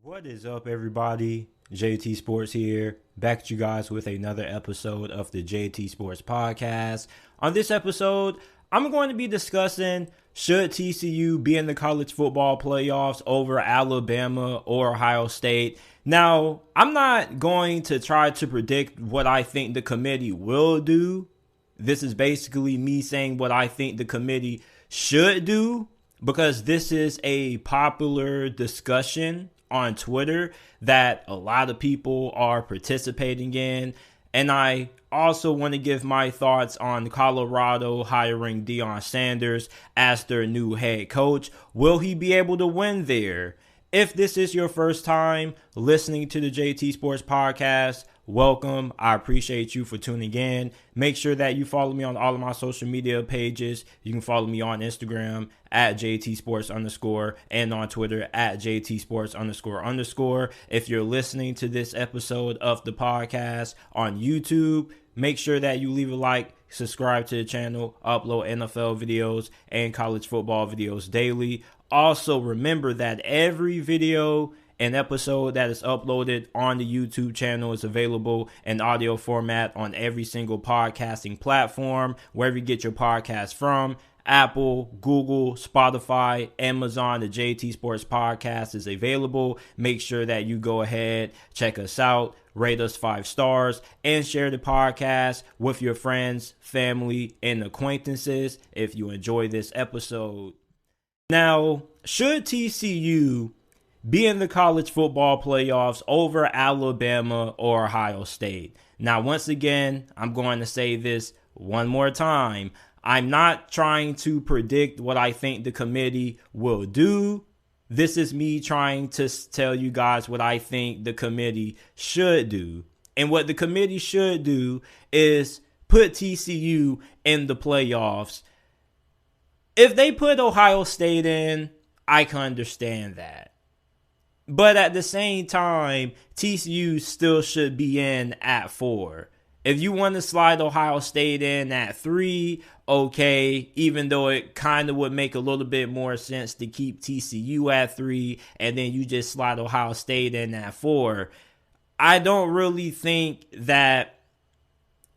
What is up, everybody? JT Sports here, back at you guys with another episode of the JT Sports Podcast. On this episode, I'm going to be discussing should TCU be in the college football playoffs over Alabama or Ohio State. Now, I'm not going to try to predict what I think the committee will do. This is basically me saying what I think the committee should do, because this is a popular discussion on Twitter that a lot of people are participating in. And I also want to give my thoughts on Colorado hiring Deion Sanders as their new head coach. Will he be able to win there? If this is your first time listening to the JT Sports Podcast, welcome. I appreciate you for tuning in. Make sure that you follow me on all of my social media pages. You can follow me on Instagram at JTSports_ and on Twitter at JTSports__. If you're listening to this episode of the podcast on YouTube, make sure that you leave a like, subscribe to the channel, upload NFL videos and college football videos daily. Also, remember that every video and episode that is uploaded on the YouTube channel is available in audio format on every single podcasting platform, wherever you get your podcast from. Apple, Google, Spotify, Amazon, the JT Sports Podcast is available. Make sure that you go ahead, check us out, rate us 5 stars, and share the podcast with your friends, family, and acquaintances if you enjoy this episode. Now, should TCU be in the college football playoffs over Alabama or Ohio State? Now, once again, I'm going to say this one more time. I'm not trying to predict what I think the committee will do. This is me trying to tell you guys what I think the committee should do. And what the committee should do is put TCU in the playoffs. If they put Ohio State in, I can understand that. But at the same time, TCU still should be in at 4. If you want to slide Ohio State in at 3, okay, even though it kind of would make a little bit more sense to keep TCU at 3 and then you just slide Ohio State in at 4. I don't really think that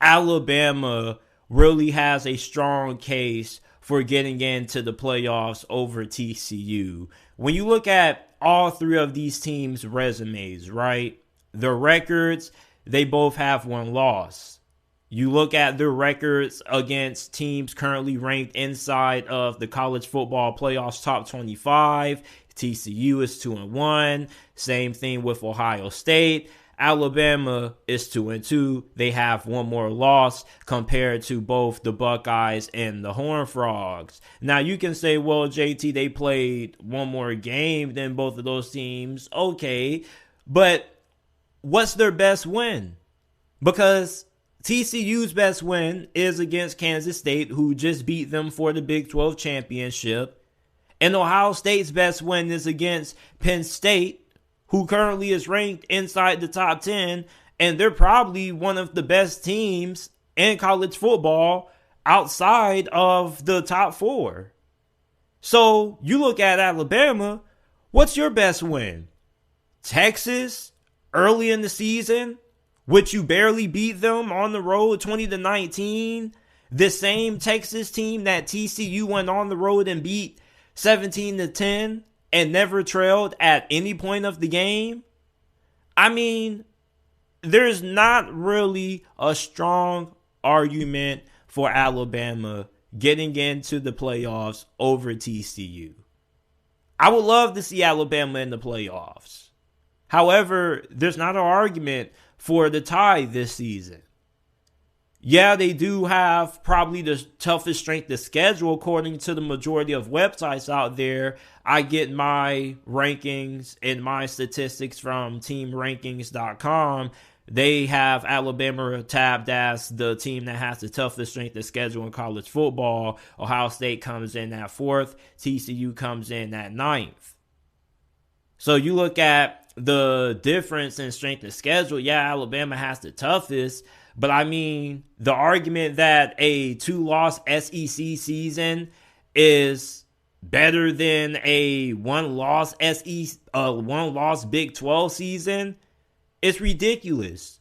Alabama really has a strong case for getting into the playoffs over TCU. When you look at all 3 of these teams' resumes, right? Their records, they both have 1 loss. You look at their records against teams currently ranked inside of the college football playoffs top 25. TCU is 2-1. Same thing with Ohio State. Alabama is 2-2. They have 1 more loss compared to both the Buckeyes and the Horned Frogs. Now you can say, well, JT, they played 1 more game than both of those teams. Okay, but what's their best win? Because TCU's best win is against Kansas State, who just beat them for the Big 12 championship. And Ohio State's best win is against Penn State, who currently is ranked inside the top 10, and they're probably one of the best teams in college football outside of the top 4. So you look at Alabama, what's your best win? Texas, early in the season, which you barely beat them on the road 20-19. The same Texas team that TCU went on the road and beat 17-10. And never trailed at any point of the game. I mean, there's not really a strong argument for Alabama getting into the playoffs over TCU. I would love to see Alabama in the playoffs. However, there's not an argument for the tie this season. Yeah, they do have probably the toughest strength of schedule according to the majority of websites out there. I get my rankings and my statistics from teamrankings.com. They have Alabama tabbed as the team that has the toughest strength of schedule in college football. Ohio State comes in at 4th. TCU comes in at 9th. So you look at the difference in strength of schedule. Yeah, Alabama has the toughest. But I mean, the argument that a 2-loss SEC season is better than a one-loss Big 12 season, it's ridiculous.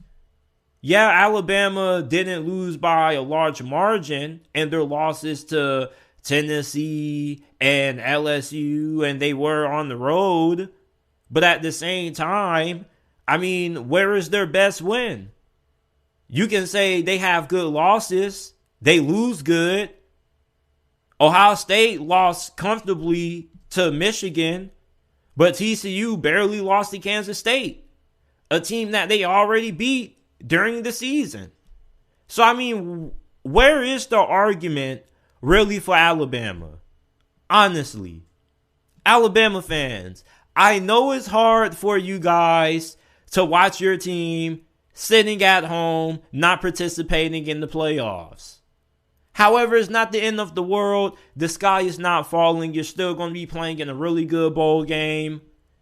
Yeah, Alabama didn't lose by a large margin, and their losses to Tennessee and LSU, and they were on the road. But at the same time, I mean, where is their best win? You can say they have good losses. They lose good. Ohio State lost comfortably to Michigan, but TCU barely lost to Kansas State, a team that they already beat during the season. So, I mean, where is the argument really for Alabama? Honestly, Alabama fans, I know it's hard for you guys to watch your team sitting at home, not participating in the playoffs. However, it's not the end of the world. The sky is not falling. You're still going to be playing in a really good bowl game.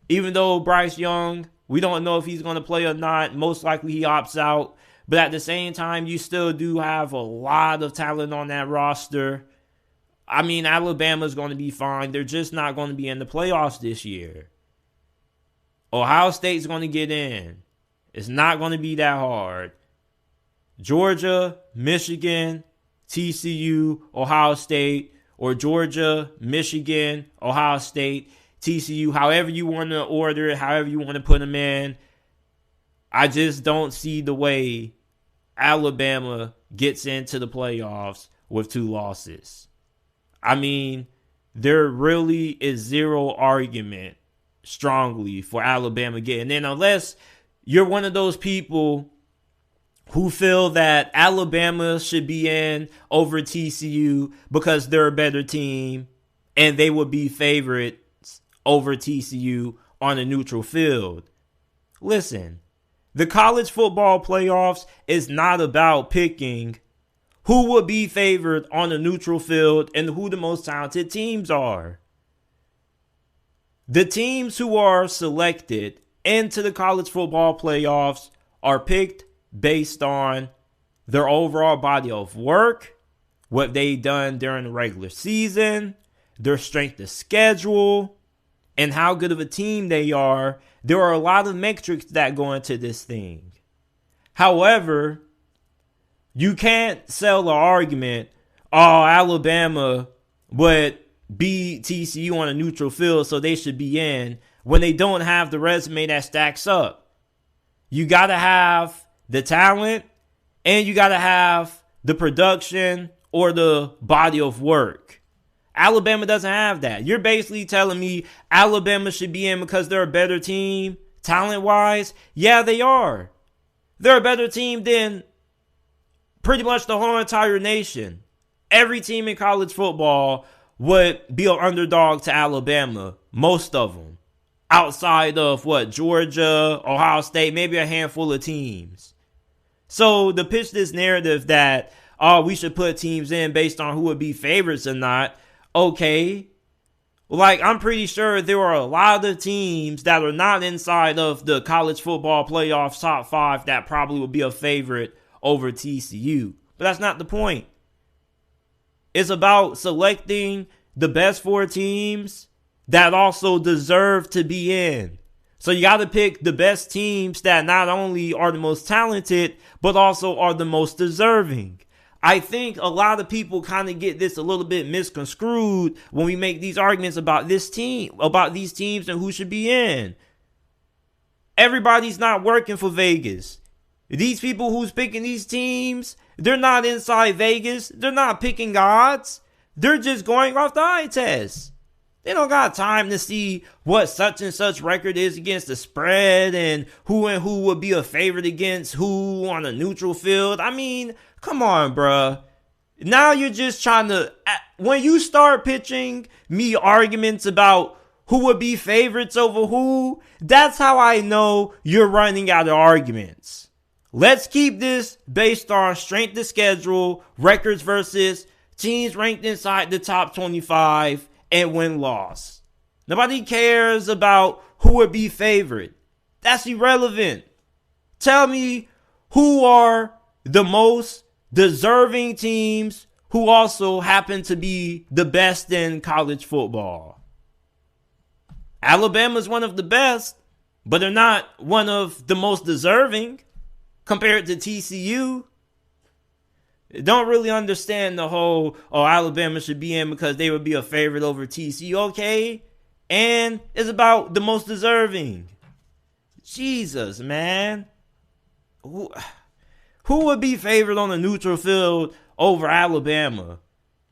Even though Bryce Young, we don't know if he's going to play or not. Most likely he opts out. But at the same time, you still do have a lot of talent on that roster. I mean, Alabama's going to be fine. They're just not going to be in the playoffs this year. Ohio State's going to get in. It's not going to be that hard. Georgia, Michigan, TCU, Ohio State, or Georgia, Michigan, Ohio State, TCU, however you want to order it, however you want to put them in. I just don't see the way Alabama gets into the playoffs with 2 losses. I mean, there really is zero argument strongly for Alabama getting in, unless you're one of those people who feel that Alabama should be in over TCU because they're a better team and they would be favorites over TCU on a neutral field. Listen, the college football playoffs is not about picking who would be favored on a neutral field and who the most talented teams are. The teams who are selected into the college football playoffs are picked based on their overall body of work, what they've done during the regular season, their strength of schedule, and how good of a team they are. There are a lot of metrics that go into this thing. However, you can't sell the argument, oh, Alabama would beat TCU on a neutral field, so they should be in, when they don't have the resume that stacks up. You got to have the talent, and you got to have the production or the body of work. Alabama doesn't have that. You're basically telling me Alabama should be in because they're a better team, talent-wise? Yeah, they are. They're a better team than pretty much the whole entire nation. Every team in college football would be an underdog to Alabama. Most of them. Outside of Georgia, Ohio State, maybe a handful of teams. So to pitch this narrative that, we should put teams in based on who would be favorites or not, okay. I'm pretty sure there are a lot of teams that are not inside of the college football playoffs top 5 that probably would be a favorite over TCU. But that's not the point. It's about selecting the best 4 teams that also deserve to be in. So you got to pick the best teams that not only are the most talented, but also are the most deserving. I think a lot of people kind of get this a little bit misconstrued when we make these arguments about this team, about these teams and who should be in. Everybody's not working for Vegas. These people who's picking these teams, they're not inside Vegas. They're not picking odds. They're just going off the eye test. They don't got time to see what such and such record is against the spread and who would be a favorite against who on a neutral field. I mean, come on, bruh. Now you're just trying to, when you start pitching me arguments about who would be favorites over who, that's how I know you're running out of arguments. Let's keep this based on strength of schedule, records versus teams ranked inside the top 25 and win-loss. Nobody cares about who would be favorite. That's irrelevant. Tell me who are the most deserving teams who also happen to be the best in college football. Alabama's one of the best, but they're not one of the most deserving compared to TCU. Don't really understand the whole, Alabama should be in because they would be a favorite over TCU. Okay. And it's about the most deserving. Jesus, man. Who would be favored on a neutral field over Alabama?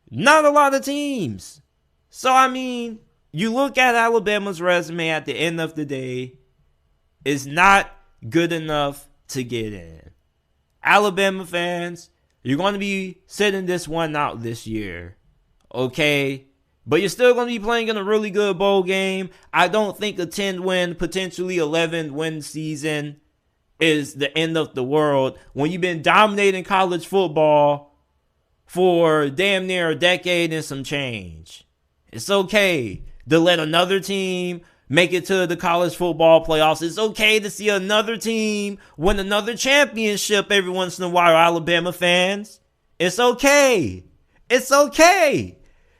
Not a lot of teams. So, I mean, you look at Alabama's resume at the end of the day, it's not good enough to get in. Alabama fans, you're going to be sitting this one out this year. Okay? But you're still going to be playing in a really good bowl game. I don't think a 10-win, potentially 11-win season is the end of the world when you've been dominating college football for damn near a decade and some change. It's okay to let another team make it to the college football playoffs. It's okay to see another team win another championship every once in a while, Alabama fans. It's okay. It's okay.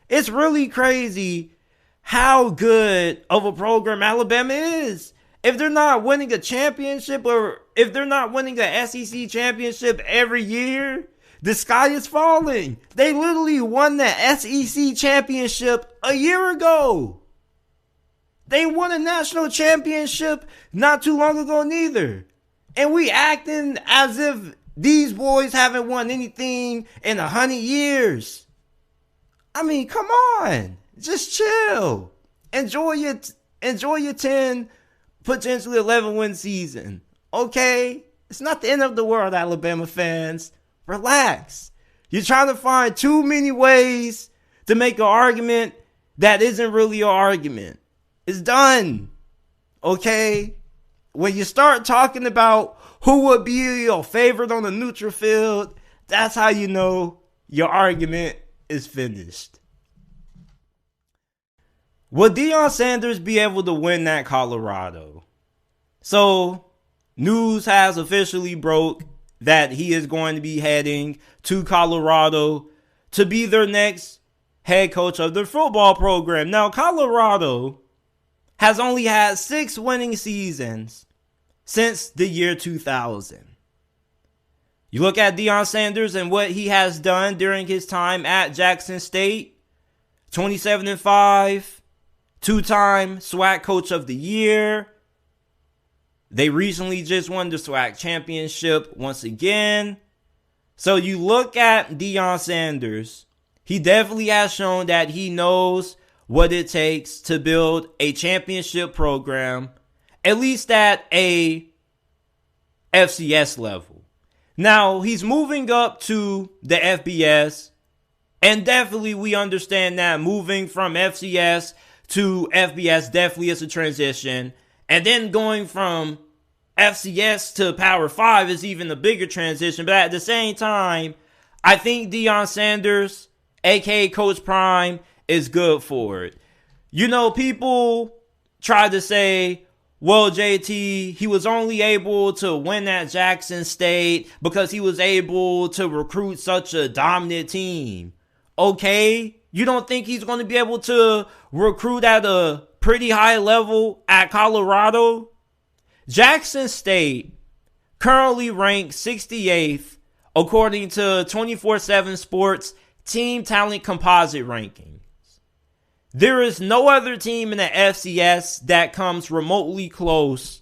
It's really crazy how good of a program Alabama is. If they're not winning a championship or if they're not winning a SEC championship every year, the sky is falling. They literally won the SEC championship a year ago. They won a national championship not too long ago neither. And we acting as if these boys haven't won anything in 100 years. I mean, come on. Just chill. Enjoy your 10, potentially 11-win season. Okay? It's not the end of the world, Alabama fans. Relax. You're trying to find too many ways to make an argument that isn't really an argument. It's done. Okay? When you start talking about who would be your favorite on the neutral field, that's how you know your argument is finished. Will Deion Sanders be able to win at Colorado? So, news has officially broke that he is going to be heading to Colorado to be their next head coach of their football program. Now, Colorado has only had 6 winning seasons since the year 2000. You look at Deion Sanders and what he has done during his time at Jackson State. 27-5, 2-time SWAC Coach of the Year. They recently just won the SWAC Championship once again. So you look at Deion Sanders, he definitely has shown that he knows what it takes to build a championship program, at least at a FCS level. Now, he's moving up to the FBS, and definitely we understand that moving from FCS to FBS definitely is a transition. And then going from FCS to Power 5 is even a bigger transition. But at the same time, I think Deion Sanders, a.k.a. Coach Prime, is good for it. You know, people try to say, well, JT, he was only able to win at Jackson State because he was able to recruit such a dominant team. Okay, you don't think he's going to be able to recruit at a pretty high level at Colorado? Jackson State currently ranked 68th according to 24/7 Sports Team Talent Composite Rankings. There is no other team in the FCS that comes remotely close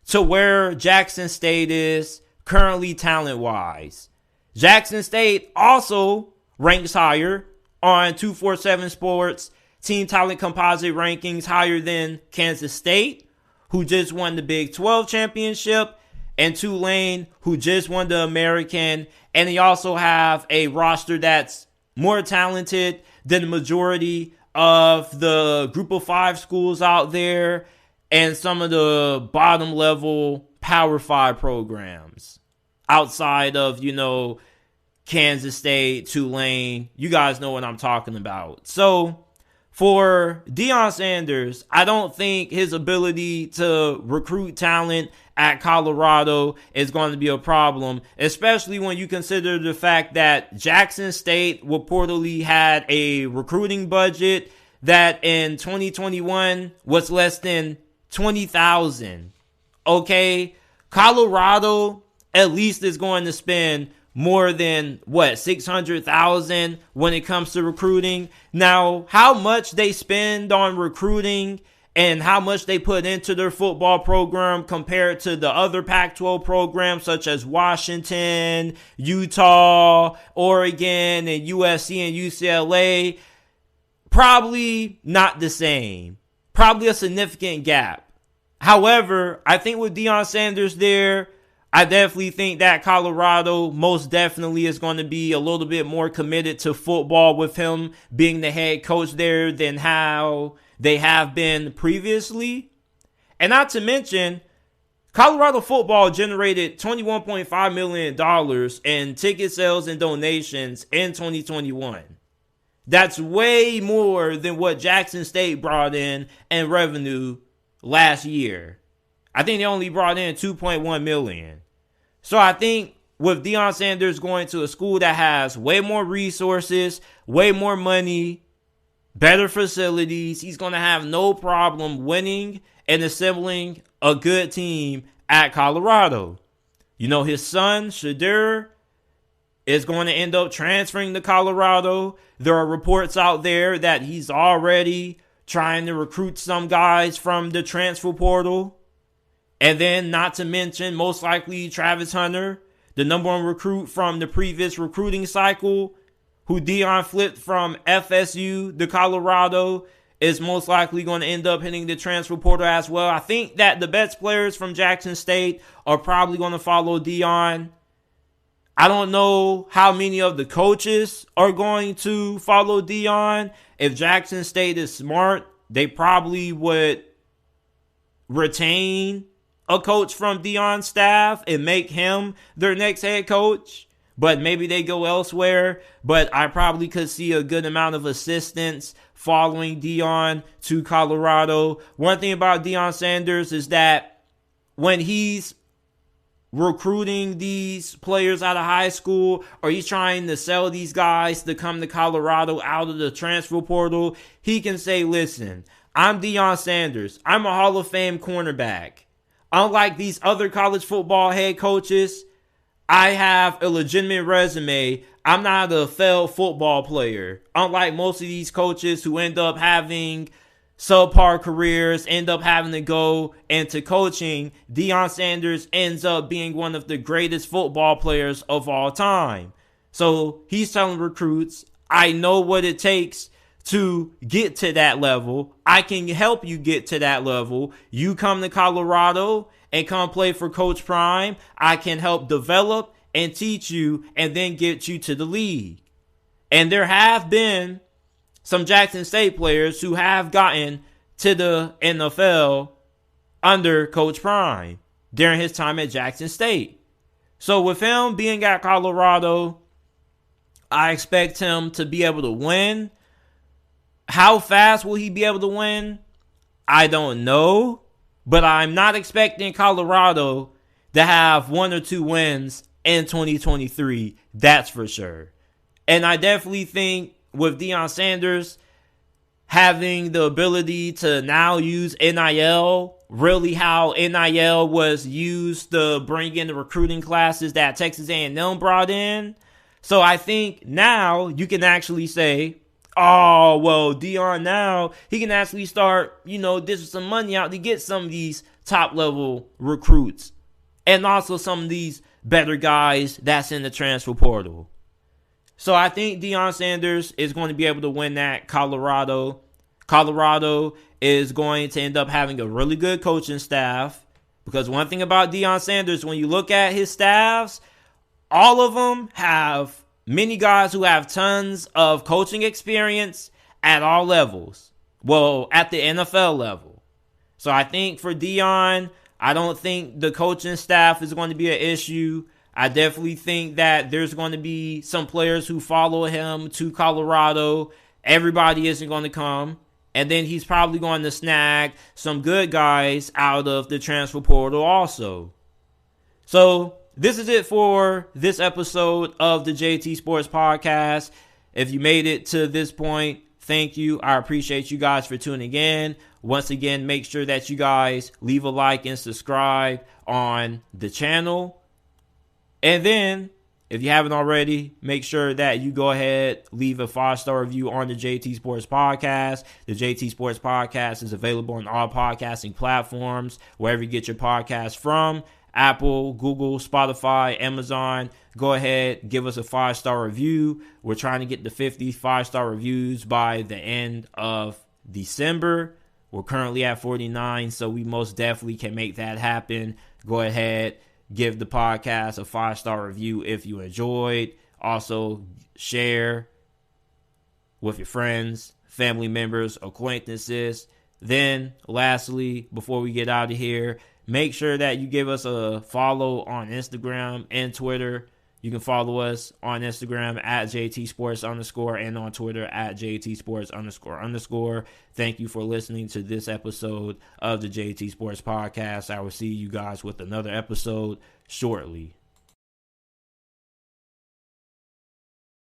to where Jackson State is currently talent-wise. Jackson State also ranks higher on 247 Sports Team Talent Composite Rankings, higher than Kansas State, who just won the Big 12 championship, and Tulane, who just won the American. And they also have a roster that's more talented than the majority of the group of 5 schools out there and some of the bottom level Power 5 programs outside of, Kansas State, Tulane. You guys know what I'm talking about. So, for Deion Sanders, I don't think his ability to recruit talent at Colorado is going to be a problem, especially when you consider the fact that Jackson State reportedly had a recruiting budget that in 2021 was less than $20,000. Okay, Colorado at least is going to spend more than $600,000 when it comes to recruiting. Now, how much they spend on recruiting and how much they put into their football program compared to the other Pac-12 programs such as Washington, Utah, Oregon, and USC and UCLA, probably not the same. Probably a significant gap. However, I think with Deion Sanders there, I definitely think that Colorado most definitely is going to be a little bit more committed to football with him being the head coach there than how they have been previously. And not to mention, Colorado football generated $21.5 million in ticket sales and donations in 2021. That's way more than what Jackson State brought in revenue last year. I think they only brought in $2.1 million. So I think with Deion Sanders going to a school that has way more resources, way more money, better facilities, he's going to have no problem winning and assembling a good team at Colorado. You know, his son, Shadur, is going to end up transferring to Colorado. There are reports out there that he's already trying to recruit some guys from the transfer portal. And then, not to mention, most likely Travis Hunter, the number one recruit from the previous recruiting cycle, who Deion flipped from FSU to Colorado, is most likely going to end up hitting the transfer portal as well. I think that the best players from Jackson State are probably going to follow Deion. I don't know how many of the coaches are going to follow Deion. If Jackson State is smart, they probably would retain a coach from Deion's staff and make him their next head coach. But maybe they go elsewhere. But I probably could see a good amount of assistants following Deion to Colorado. One thing about Deion Sanders is that when he's recruiting these players out of high school, or he's trying to sell these guys to come to Colorado out of the transfer portal, he can say, listen, I'm Deion Sanders. I'm a Hall of Fame cornerback. Unlike these other college football head coaches, I have a legitimate resume. I'm not a failed football player. Unlike most of these coaches who end up having subpar careers, end up having to go into coaching, Deion Sanders ends up being one of the greatest football players of all time. So he's telling recruits, I know what it takes to get to that level. I can help you get to that level. You come to Colorado and come play for Coach Prime. I can help develop and teach you and then get you to the league. And there have been some Jackson State players who have gotten to the NFL under Coach Prime during his time at Jackson State. So with him being at Colorado, I expect him to be able to win. How fast will he be able to win? I don't know. But I'm not expecting Colorado to have 1 or 2 wins in 2023. That's for sure. And I definitely think with Deion Sanders having the ability to now use NIL, really how NIL was used to bring in the recruiting classes that Texas A&M brought in. So I think now you can actually say, oh, well, Deion now, he can actually start, dishing some money out to get some of these top-level recruits. And also some of these better guys that's in the transfer portal. So I think Deion Sanders is going to be able to win that Colorado. Colorado is going to end up having a really good coaching staff. Because one thing about Deion Sanders, when you look at his staffs, all of them have many guys who have tons of coaching experience at all levels. Well, at the NFL level. So I think for Deion, I don't think the coaching staff is going to be an issue. I definitely think that there's going to be some players who follow him to Colorado. Everybody isn't going to come. And then he's probably going to snag some good guys out of the transfer portal also. So this is it for this episode of the JT Sports Podcast. If you made it to this point, thank you. I appreciate you guys for tuning in. Once again, make sure that you guys leave a like and subscribe on the channel. And then, if you haven't already, make sure that you go ahead, leave a 5-star review on the JT Sports Podcast. The JT Sports Podcast is available on all podcasting platforms, wherever you get your podcast from. Apple, Google, Spotify, Amazon. Go ahead, give us a 5-star review. We're trying to get to 50 5-star reviews by the end of December. We're currently at 49, so we most definitely can make that happen. Go ahead, give the podcast a 5-star review if you enjoyed. Also, share with your friends, family members, acquaintances. Then, lastly, before we get out of here, make sure that you give us a follow on Instagram and Twitter. You can follow us on Instagram at JTSports_ and on Twitter at JTSports__. Thank you for listening to this episode of the JT Sports Podcast. I will see you guys with another episode shortly.